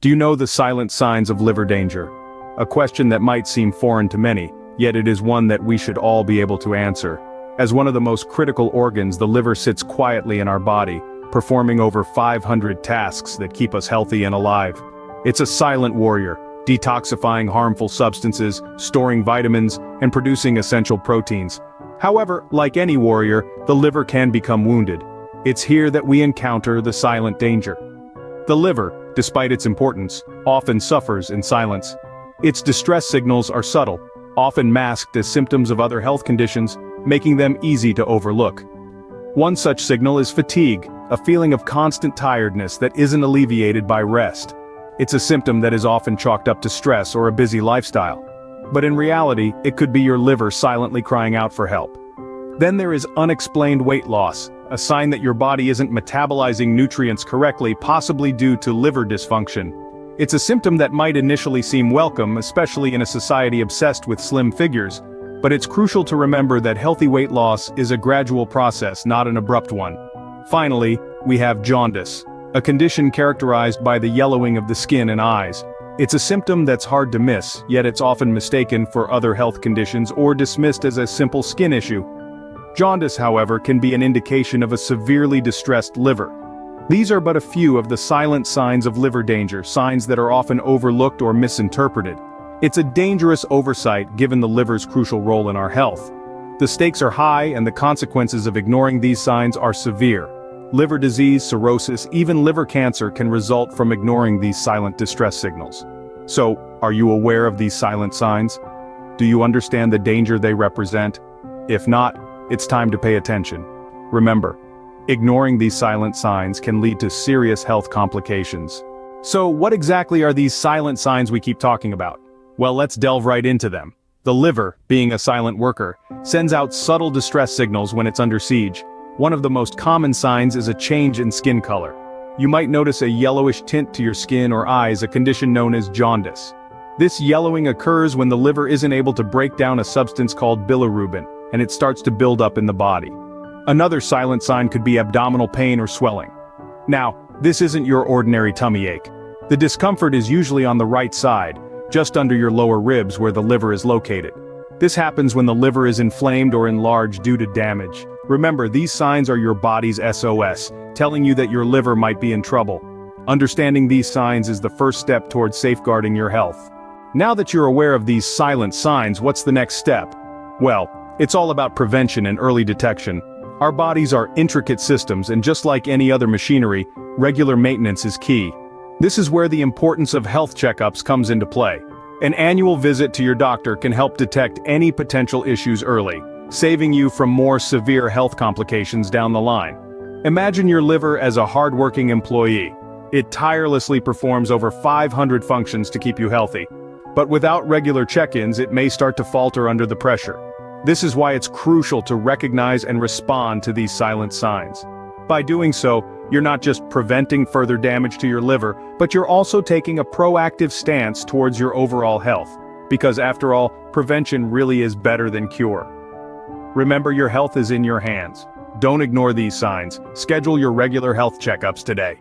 Do you know the silent signs of liver danger? A question that might seem foreign to many, yet it is one that we should all be able to answer. As one of the most critical organs, the liver sits quietly in our body, performing over 500 tasks that keep us healthy and alive. It's a silent warrior, detoxifying harmful substances, storing vitamins, and producing essential proteins. However, like any warrior, the liver can become wounded. It's here that we encounter the silent danger. The liver, despite its importance, often suffers in silence. Its distress signals are subtle, often masked as symptoms of other health conditions, making them easy to overlook. One such signal is fatigue, a feeling of constant tiredness that isn't alleviated by rest. It's a symptom that is often chalked up to stress or a busy lifestyle. But in reality, it could be your liver silently crying out for help. Then there is unexplained weight loss, a sign that your body isn't metabolizing nutrients correctly, possibly due to liver dysfunction. It's a symptom that might initially seem welcome, especially in a society obsessed with slim figures, but it's crucial to remember that healthy weight loss is a gradual process, not an abrupt one. Finally, we have jaundice, a condition characterized by the yellowing of the skin and eyes. It's a symptom that's hard to miss, yet it's often mistaken for other health conditions or dismissed as a simple skin issue. Jaundice, however, can be an indication of a severely distressed liver. These are but a few of the silent signs of liver danger, signs that are often overlooked or misinterpreted. It's a dangerous oversight given the liver's crucial role in our health. The stakes are high and the consequences of ignoring these signs are severe. Liver disease, cirrhosis, even liver cancer can result from ignoring these silent distress signals. So, are you aware of these silent signs? Do you understand the danger they represent? If not, it's time to pay attention. Remember, ignoring these silent signs can lead to serious health complications. So what exactly are these silent signs we keep talking about? Well, let's delve right into them. The liver, being a silent worker, sends out subtle distress signals when it's under siege. One of the most common signs is a change in skin color. You might notice a yellowish tint to your skin or eyes, a condition known as jaundice. This yellowing occurs when the liver isn't able to break down a substance called bilirubin, and it starts to build up in the body. Another silent sign could be abdominal pain or swelling. Now, this isn't your ordinary tummy ache. The discomfort is usually on the right side, just under your lower ribs where the liver is located. This happens when the liver is inflamed or enlarged due to damage. Remember, these signs are your body's SOS, telling you that your liver might be in trouble. Understanding these signs is the first step towards safeguarding your health. Now that you're aware of these silent signs, what's the next step? Well, it's all about prevention and early detection. Our bodies are intricate systems, and just like any other machinery, regular maintenance is key. This is where the importance of health checkups comes into play. An annual visit to your doctor can help detect any potential issues early, saving you from more severe health complications down the line. Imagine your liver as a hardworking employee. It tirelessly performs over 500 functions to keep you healthy. But without regular check-ins, it may start to falter under the pressure. This is why it's crucial to recognize and respond to these silent signs. By doing so, you're not just preventing further damage to your liver, but you're also taking a proactive stance towards your overall health. Because after all, prevention really is better than cure. Remember, your health is in your hands. Don't ignore these signs. Schedule your regular health checkups today.